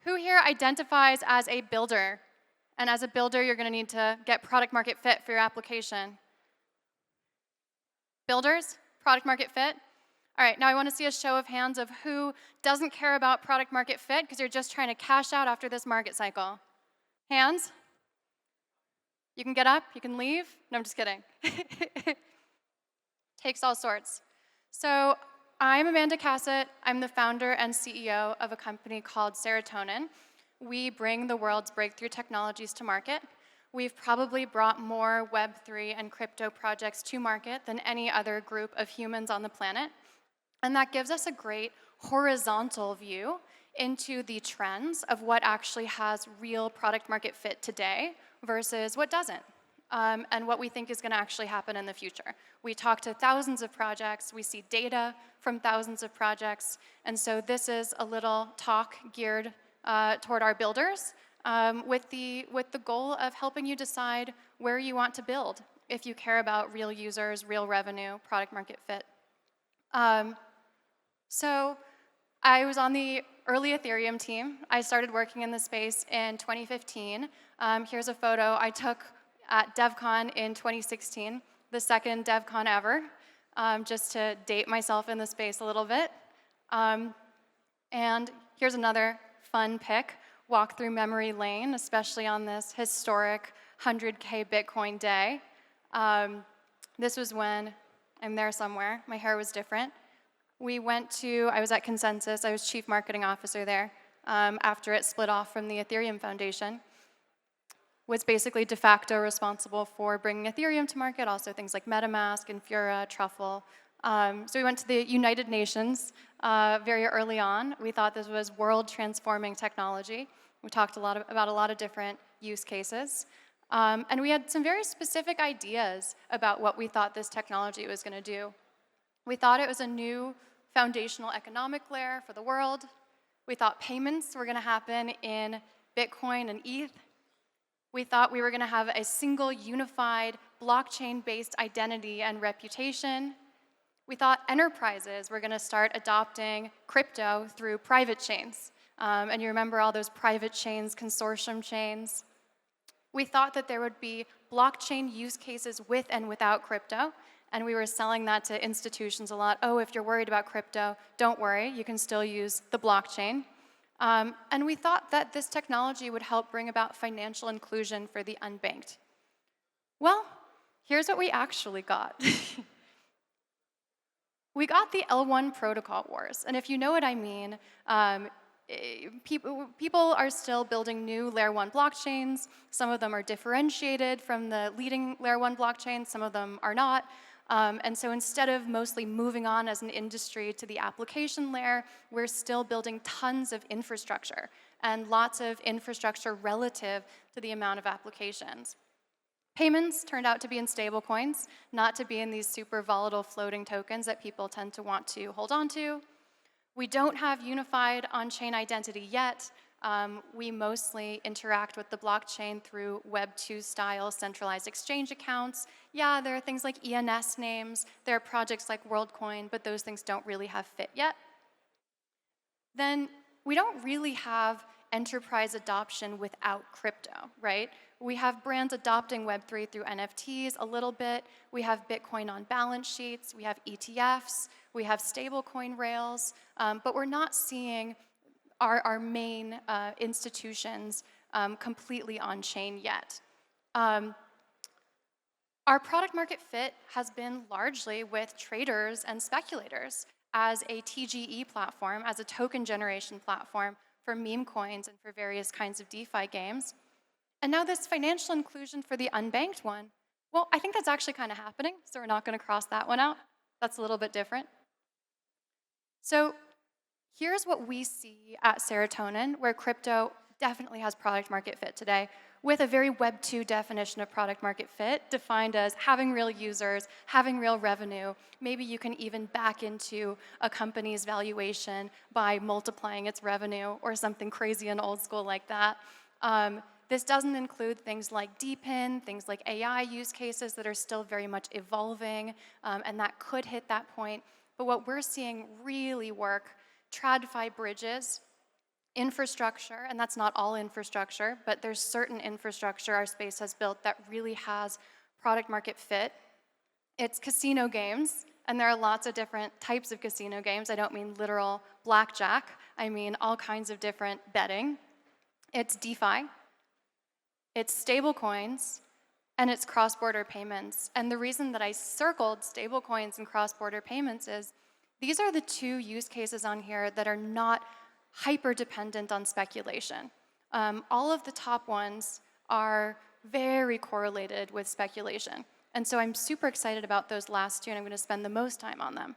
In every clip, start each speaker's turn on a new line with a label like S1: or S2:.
S1: Who here identifies as a builder? And as a builder, you're going to need to get product market fit for your application. Builders? Product market fit? All right, now I want to see a show of hands of who doesn't care about product market fit because you're just trying to cash out after this market cycle. Hands? You can get up, you can leave. No, I'm just kidding. Takes all sorts. So I'm Amanda Cassatt. I'm the founder and CEO of a company called Serotonin. We bring the world's breakthrough technologies to market. We've probably brought more Web3 and crypto projects to market than any other group of humans on the planet. And that gives us a great horizontal view into the trends of what actually has real product market fit today versus what doesn't, and what we think is going to actually happen in the future. We talk to thousands of projects, we see data from thousands of projects, and so this is a little talk geared toward our builders with the goal of helping you decide where you want to build if you care about real users, real revenue, product market fit. So I was on the early Ethereum team. I started working in the space in 2015. Here's a photo I took at DevCon in 2016, the second DevCon ever, just to date myself in the space a little bit. And here's another fun pic, walk through memory lane, especially on this historic 100K Bitcoin day. This was when, I'm there somewhere, my hair was different. I was at Consensus, I was chief marketing officer there after it split off from the Ethereum Foundation. Was basically de facto responsible for bringing Ethereum to market, also things like MetaMask, Infura, Truffle. So we went to the United Nations very early on. We thought this was world-transforming technology. We talked about a lot of different use cases. And we had some very specific ideas about what we thought this technology was going to do. We thought it was a new foundational economic layer for the world. We thought payments were going to happen in Bitcoin and ETH. We thought we were going to have a single unified blockchain-based identity and reputation. We thought enterprises were going to start adopting crypto through private chains. And you remember all those private chains, consortium chains. We thought that there would be blockchain use cases with and without crypto. And we were selling that to institutions a lot. Oh, if you're worried about crypto, don't worry. You can still use the blockchain. And we thought that this technology would help bring about financial inclusion for the unbanked. Well, here's what we actually got. We got the L1 protocol wars. And if you know what I mean, people are still building new Layer 1 blockchains. Some of them are differentiated from the leading Layer 1 blockchains. Some of them are not. And so instead of mostly moving on as an industry to the application layer, we're still building tons of infrastructure and lots of infrastructure relative to the amount of applications. Payments turned out to be in stablecoins, not to be in these super volatile floating tokens that people tend to want to hold on to. We don't have unified on-chain identity yet. We mostly interact with the blockchain through Web 2-style centralized exchange accounts. Yeah, there are things like ENS names. There are projects like WorldCoin, but those things don't really have fit yet. Then we don't really have enterprise adoption without crypto, right? We have brands adopting Web3 through NFTs a little bit. We have Bitcoin on balance sheets. We have ETFs. We have stablecoin rails. But we're not seeing our main institutions completely on-chain yet. Our product market fit has been largely with traders and speculators as a TGE platform, as a token generation platform for meme coins and for various kinds of DeFi games. And now this financial inclusion for the unbanked one, well, I think that's actually kind of happening, so we're not going to cross that one out. That's a little bit different. So here's what we see at Serotonin, where crypto definitely has product market fit today, with a very Web 2 definition of product market fit, defined as having real users, having real revenue. Maybe you can even back into a company's valuation by multiplying its revenue or something crazy and old school like that. This doesn't include things like DePIN, things like AI use cases that are still very much evolving, and that could hit that point. But what we're seeing really work, TradFi bridges, Infrastructure, and that's not all infrastructure, but there's certain infrastructure our space has built that really has product market fit. It's casino games, and there are lots of different types of casino games. I don't mean literal blackjack. I mean all kinds of different betting. It's DeFi, it's stablecoins, and it's cross-border payments. And the reason that I circled stablecoins and cross-border payments is these are the two use cases on here that are not hyper-dependent on speculation. All of the top ones are very correlated with speculation. And so I'm super excited about those last two, and I'm going to spend the most time on them.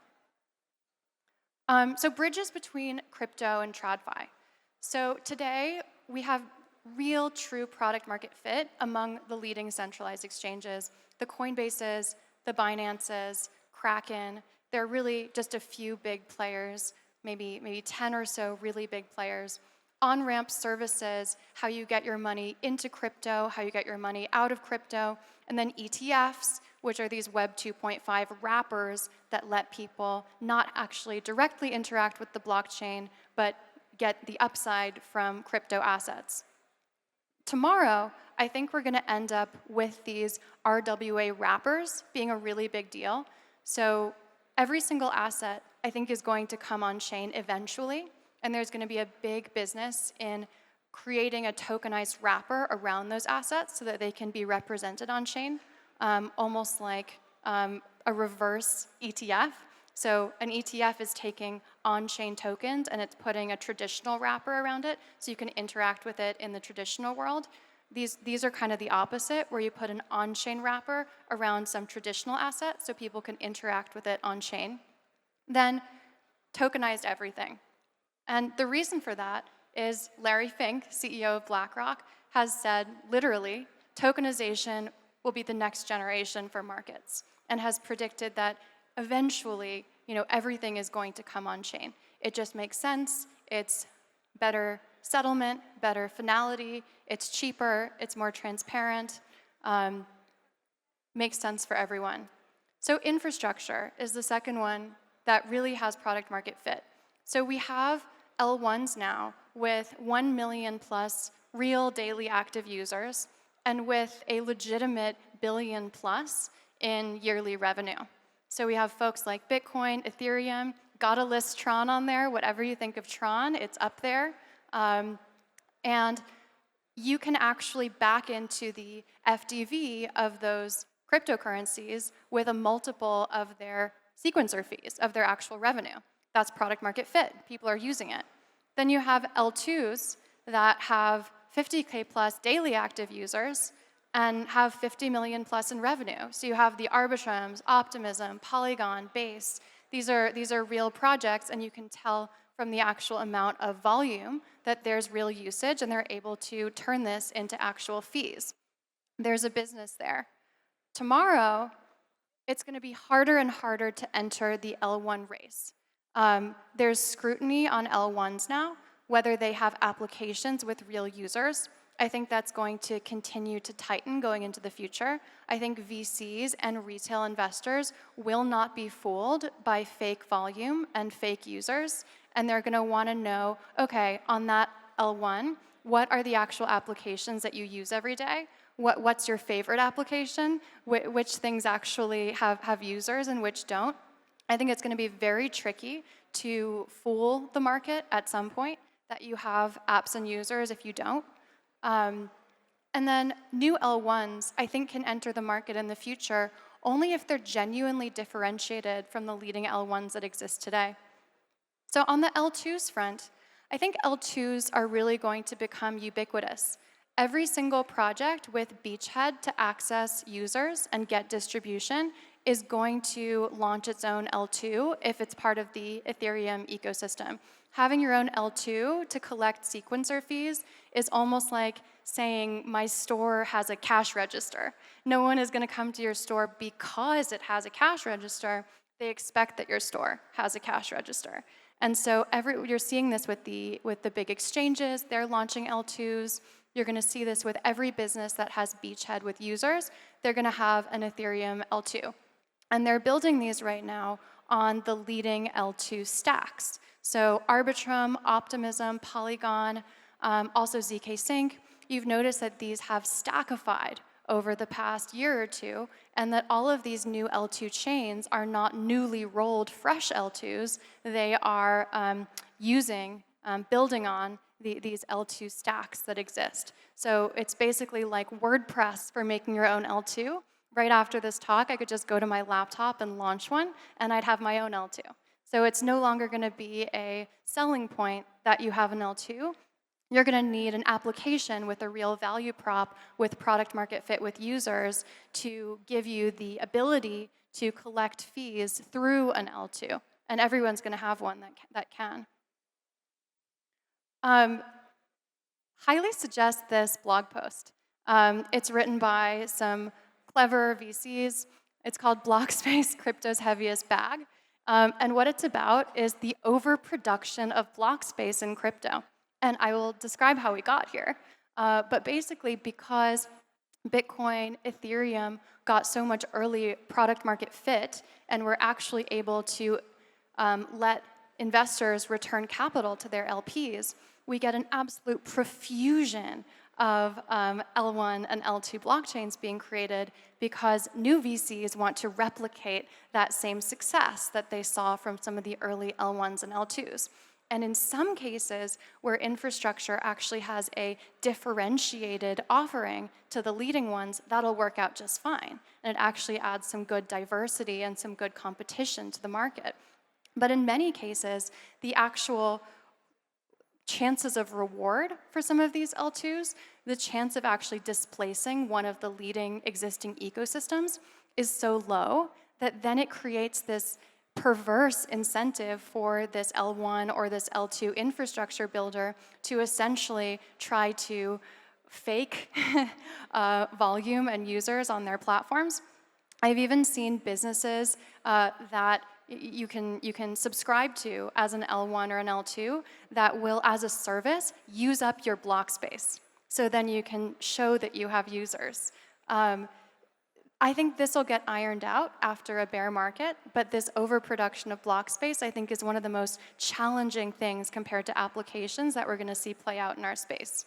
S1: So bridges between crypto and TradFi. So today, we have real, true product market fit among the leading centralized exchanges. The Coinbases, the Binances, Kraken, they're really just a few big players, maybe 10 or so really big players. On-ramp services, how you get your money into crypto, how you get your money out of crypto, and then ETFs, which are these Web 2.5 wrappers that let people not actually directly interact with the blockchain, but get the upside from crypto assets. Tomorrow, I think we're going to end up with these RWA wrappers being a really big deal. So every single asset, I think, is going to come on chain eventually, and there's going to be a big business in creating a tokenized wrapper around those assets so that they can be represented on chain, almost like a reverse ETF. So an ETF is taking on-chain tokens and it's putting a traditional wrapper around it so you can interact with it in the traditional world. These are kind of the opposite, where you put an on-chain wrapper around some traditional asset so people can interact with it on-chain. Then tokenized everything. And the reason for that is Larry Fink, CEO of BlackRock, has said, literally, tokenization will be the next generation for markets, and has predicted that eventually, everything is going to come on chain. It just makes sense. It's better settlement, better finality. It's cheaper. It's more transparent. Makes sense for everyone. So infrastructure is the second one that really has product market fit. So we have L1s now with 1 million plus real daily active users and with a legitimate billion plus in yearly revenue. So we have folks like Bitcoin, Ethereum, gotta list Tron on there. Whatever you think of Tron, it's up there. And you can actually back into the FDV of those cryptocurrencies with a multiple of their sequencer fees, of their actual revenue. That's product market fit. People are using it. Then you have L2s that have 50K plus daily active users and have 50 million plus in revenue. So you have the Arbitrums, Optimism, Polygon, Base. These are real projects, and you can tell from the actual amount of volume that there's real usage, and they're able to turn this into actual fees. There's a business there. Tomorrow, it's going to be harder and harder to enter the L1 race. There's scrutiny on L1s now, whether they have applications with real users. I think that's going to continue to tighten going into the future. I think VCs and retail investors will not be fooled by fake volume and fake users, and they're going to want to know, okay, on that L1, what are the actual applications that you use every day? What's your favorite application? Which things actually have users and which don't? I think it's going to be very tricky to fool the market at some point that you have apps and users if you don't. And then new L1s, I think, can enter the market in the future only if they're genuinely differentiated from the leading L1s that exist today. So on the L2s front, I think L2s are really going to become ubiquitous. Every single project with beachhead to access users and get distribution is going to launch its own L2 if it's part of the Ethereum ecosystem. Having your own L2 to collect sequencer fees is almost like saying my store has a cash register. No one is going to come to your store because it has a cash register. They expect that your store has a cash register. And so you're seeing this with the big exchanges. They're launching L2s. You're going to see this with every business that has beachhead with users. They're going to have an Ethereum L2. And they're building these right now on the leading L2 stacks. So Arbitrum, Optimism, Polygon, also ZK Sync, you've noticed that these have stackified over the past year or two, and that all of these new L2 chains are not newly rolled fresh L2s. They are building on these L2 stacks that exist. So it's basically like WordPress for making your own L2. Right after this talk, I could just go to my laptop and launch one, and I'd have my own L2. So it's no longer going to be a selling point that you have an L2. You're going to need an application with a real value prop with product market fit with users to give you the ability to collect fees through an L2. And everyone's going to have one that can. Highly suggest this blog post. It's written by some clever VCs. It's called Blockspace, Crypto's Heaviest Bag. And what it's about is the overproduction of block space in crypto. And I will describe how we got here. But basically, because Bitcoin, Ethereum got so much early product market fit, and we're actually able to let investors return capital to their LPs, we get an absolute profusion of L1 and L2 blockchains being created because new VCs want to replicate that same success that they saw from some of the early L1s and L2s. And in some cases where infrastructure actually has a differentiated offering to the leading ones, that'll work out just fine. And it actually adds some good diversity and some good competition to the market. But in many cases, the actual chances of reward for some of these L2s, the chance of actually displacing one of the leading existing ecosystems is so low that then it creates this perverse incentive for this L1 or this L2 infrastructure builder to essentially try to fake volume and users on their platforms. I've even seen businesses that you can subscribe to as an L1 or an L2 that will, as a service, use up your block space. So then you can show that you have users. I think this will get ironed out after a bear market, but this overproduction of block space, I think, is one of the most challenging things compared to applications that we're going to see play out in our space.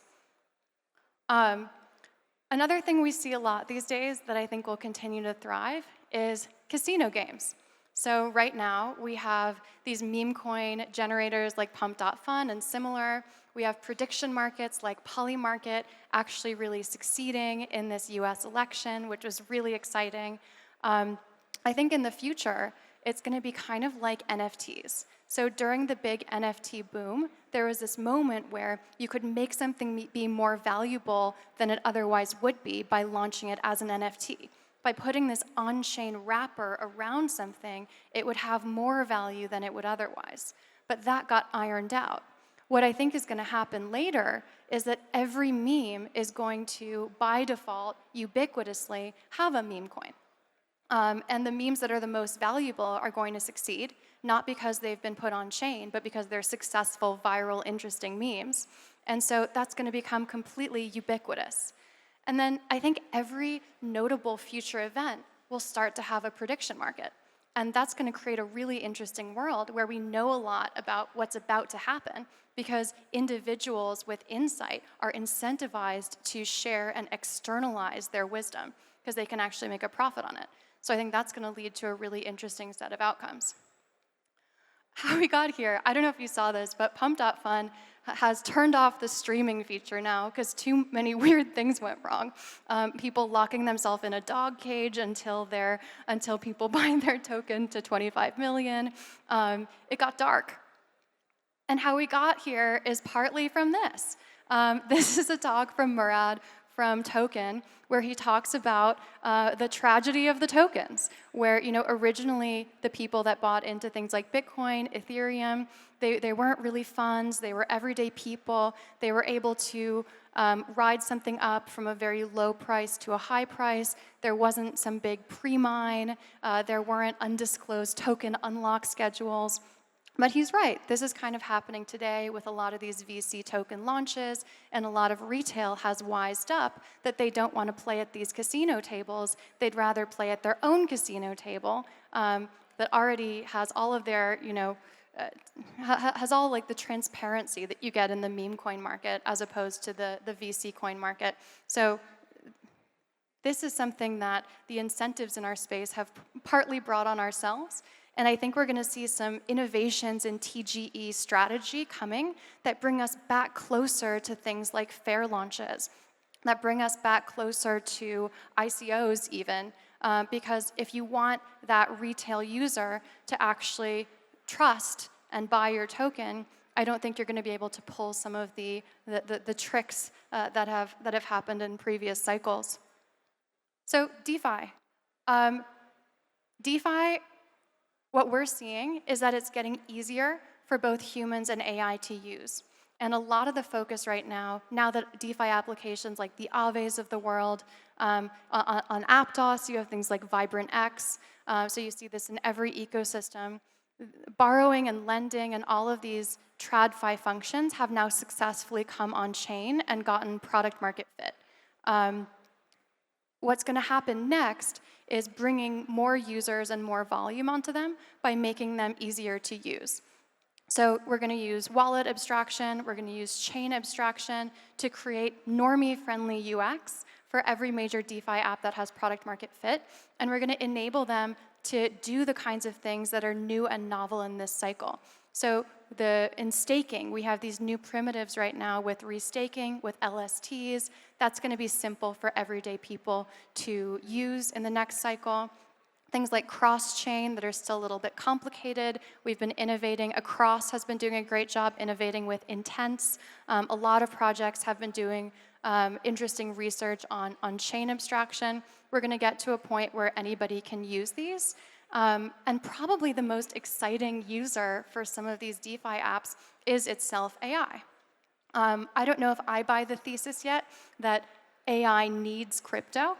S1: Another thing we see a lot these days that I think will continue to thrive is casino games. So right now, we have these meme coin generators like Pump.Fun and similar. We have prediction markets like Polymarket actually really succeeding in this US election, which was really exciting. I think in the future, it's going to be kind of like NFTs. So during the big NFT boom, there was this moment where you could make something be more valuable than it otherwise would be by launching it as an NFT. By putting this on-chain wrapper around something, it would have more value than it would otherwise. But that got ironed out. What I think is going to happen later is that every meme is going to, by default, ubiquitously have a meme coin. And the memes that are the most valuable are going to succeed, not because they've been put on chain, but because they're successful, viral, interesting memes. And so that's going to become completely ubiquitous. And then I think every notable future event will start to have a prediction market. And that's going to create a really interesting world where we know a lot about what's about to happen because individuals with insight are incentivized to share and externalize their wisdom because they can actually make a profit on it. So I think that's going to lead to a really interesting set of outcomes. How we got here, I don't know if you saw this, but Pump.Fun has turned off the streaming feature now because too many weird things went wrong. People locking themselves in a dog cage until people buy their token to 25 million. It got dark. And how we got here is partly from this. This is a talk from Murad from Token, where he talks about the tragedy of the tokens, where originally the people that bought into things like Bitcoin, Ethereum, they weren't really funds, they were everyday people. They were able to ride something up from a very low price to a high price. There wasn't some big pre-mine. There weren't undisclosed token unlock schedules. But he's right. This is kind of happening today with a lot of these VC token launches, and a lot of retail has wised up that they don't want to play at these casino tables. They'd rather play at their own casino table that already has all of their, has all like the transparency that you get in the meme coin market as opposed to the VC coin market. So this is something that the incentives in our space have partly brought on ourselves. And I think we're going to see some innovations in TGE strategy coming that bring us back closer to things like fair launches, that bring us back closer to ICOs even. Because if you want that retail user to actually trust and buy your token, I don't think you're going to be able to pull some of the tricks that have happened in previous cycles. So DeFi. DeFi, what we're seeing is that it's getting easier for both humans and AI to use. And a lot of the focus right now that DeFi applications like the Aaves of the world, on Aptos, you have things like VibrantX, so you see this in every ecosystem. Borrowing and lending and all of these TradFi functions have now successfully come on chain and gotten product market fit. What's going to happen next is bringing more users and more volume onto them by making them easier to use. So we're going to use wallet abstraction, we're going to use chain abstraction to create normie-friendly UX for every major DeFi app that has product market fit, and we're going to enable them to do the kinds of things that are new and novel in this cycle. So in staking, we have these new primitives right now with restaking, with LSTs. That's going to be simple for everyday people to use in the next cycle. Things like cross-chain that are still a little bit complicated. We've been innovating. Across has been doing a great job innovating with intents. A lot of projects have been doing interesting research on chain abstraction. We're going to get to a point where anybody can use these. And probably the most exciting user for some of these DeFi apps is itself AI. I don't know if I buy the thesis yet that AI needs crypto.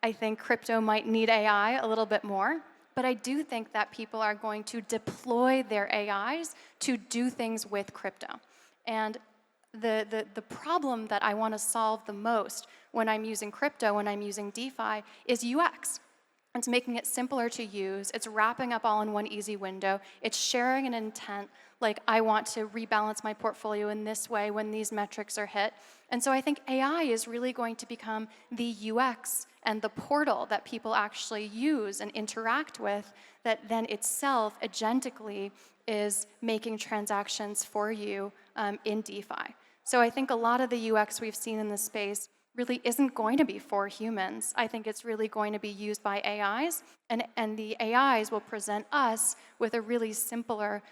S1: I think crypto might need AI a little bit more, but I do think that people are going to deploy their AIs to do things with crypto. And the problem that I want to solve the most when I'm using crypto, when I'm using DeFi, is UX. It's making it simpler to use. It's wrapping up all in one easy window. It's sharing an intent, like I want to rebalance my portfolio in this way when these metrics are hit. And so I think AI is really going to become the UX and the portal that people actually use and interact with that then itself agentically is making transactions for you in DeFi. So I think a lot of the UX we've seen in this space really isn't going to be for humans. I think it's really going to be used by AIs, and the AIs will present us with a really simple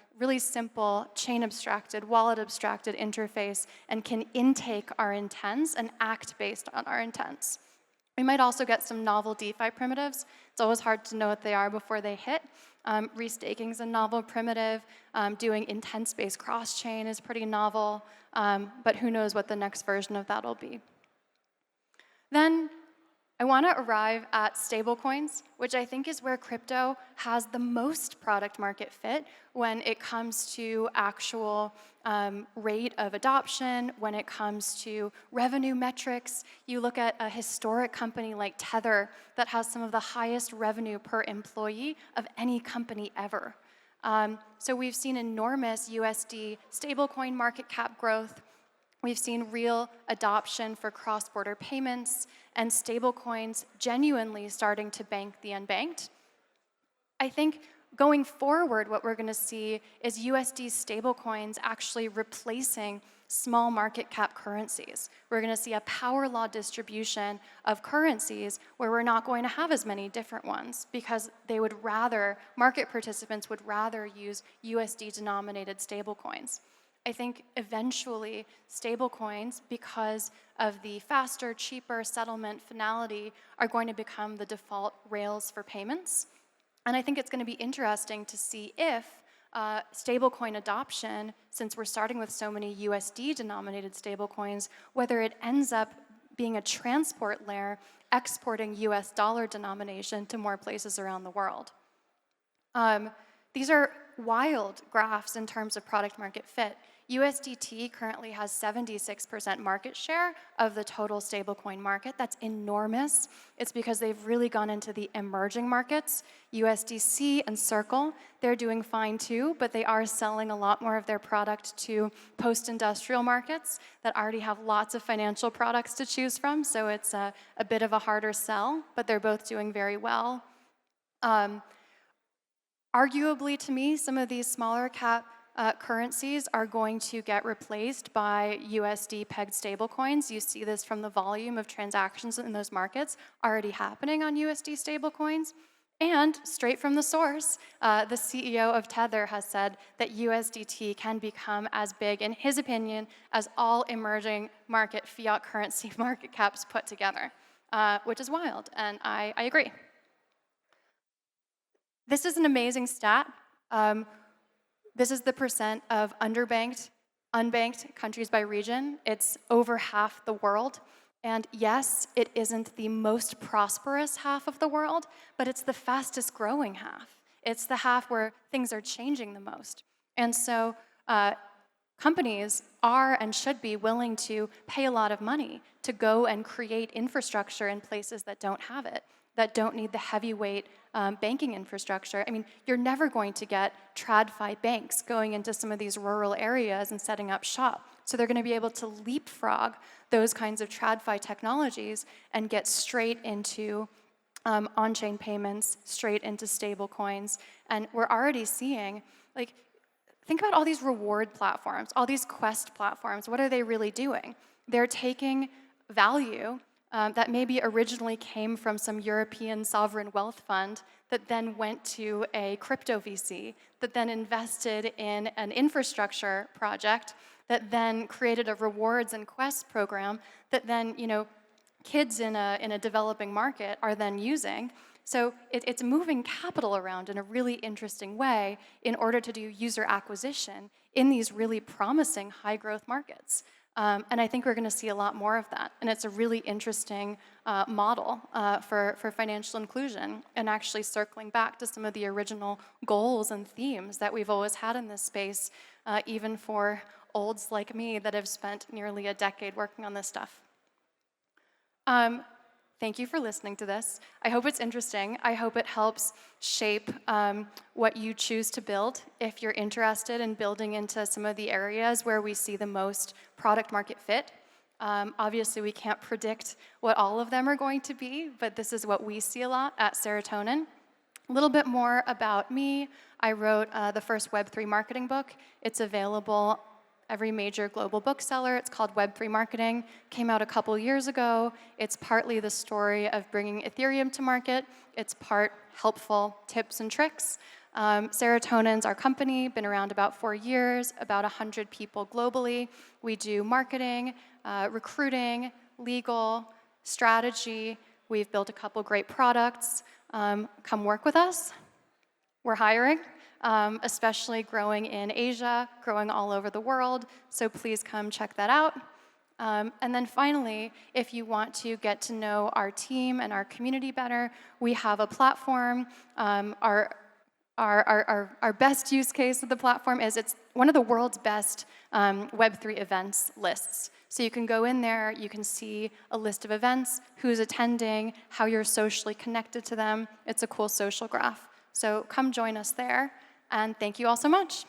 S1: chain abstracted, wallet abstracted interface and can intake our intents and act based on our intents. We might also get some novel DeFi primitives. It's always hard to know what they are before they hit. Restaking is a novel primitive. Doing intent-based cross-chain is pretty novel, but who knows what the next version of that will be. Then I want to arrive at stablecoins, which I think is where crypto has the most product market fit when it comes to actual rate of adoption, when it comes to revenue metrics. You look at a historic company like Tether that has some of the highest revenue per employee of any company ever. So we've seen enormous USD stablecoin market cap growth. We've seen real adoption for cross-border payments and stablecoins genuinely starting to bank the unbanked. I think going forward, what we're going to see is USD stablecoins actually replacing small market cap currencies. We're going to see a power law distribution of currencies where we're not going to have as many different ones because market participants would rather use USD denominated stablecoins. I think eventually stablecoins, because of the faster, cheaper settlement finality, are going to become the default rails for payments. And I think it's going to be interesting to see if stablecoin adoption, since we're starting with so many USD-denominated stablecoins, whether it ends up being a transport layer exporting US dollar denomination to more places around the world. These are wild graphs in terms of product market fit. USDT currently has 76% market share of the total stablecoin market. That's enormous. It's because they've really gone into the emerging markets. USDC and Circle, they're doing fine too, but they are selling a lot more of their product to post-industrial markets that already have lots of financial products to choose from, so it's a bit of a harder sell, but they're both doing very well. Arguably, to me, some of these smaller cap currencies are going to get replaced by USD-pegged stablecoins. You see this from the volume of transactions in those markets already happening on USD stablecoins. And straight from the source, the CEO of Tether has said that USDT can become as big, in his opinion, as all emerging market fiat currency market caps put together, which is wild, and I agree. This is an amazing stat. This is the percent of underbanked, unbanked countries by region. It's over half the world. And yes, it isn't the most prosperous half of the world, but it's the fastest growing half. It's the half where things are changing the most. And so companies are and should be willing to pay a lot of money to go and create infrastructure in places that don't have it, that don't need the heavyweight banking infrastructure. I mean, you're never going to get TradFi banks going into some of these rural areas and setting up shop. So they're going to be able to leapfrog those kinds of TradFi technologies and get straight into on-chain payments, straight into stable coins. And we're already seeing, like, think about all these reward platforms, all these quest platforms. What are they really doing? They're taking value that maybe originally came from some European sovereign wealth fund that then went to a crypto VC, that then invested in an infrastructure project, that then created a rewards and quests program that then, kids in a developing market are then using. So it's moving capital around in a really interesting way in order to do user acquisition in these really promising high growth markets. And I think we're going to see a lot more of that. And it's a really interesting model for financial inclusion, and actually circling back to some of the original goals and themes that we've always had in this space, even for olds like me that have spent nearly a decade working on this stuff. Thank you for listening to this. I hope it's interesting. I hope it helps shape what you choose to build if you're interested in building into some of the areas where we see the most product market fit. Obviously, we can't predict what all of them are going to be, but this is what we see a lot at Serotonin. A little bit more about me. I wrote the first Web3 marketing book. It's available every major global bookseller. It's called Web3 Marketing. Came out a couple years ago. It's partly the story of bringing Ethereum to market. It's part helpful tips and tricks. Serotonin's our company, been around about 4 years, about 100 people globally. We do marketing, recruiting, legal, strategy. We've built a couple great products. Come work with us. We're hiring. Especially growing in Asia, growing all over the world. So please come check that out. And then finally, if you want to get to know our team and our community better, we have a platform. Our best use case of the platform is it's one of the world's best Web3 events lists. So you can go in there, you can see a list of events, who's attending, how you're socially connected to them. It's a cool social graph. So come join us there. And thank you all so much.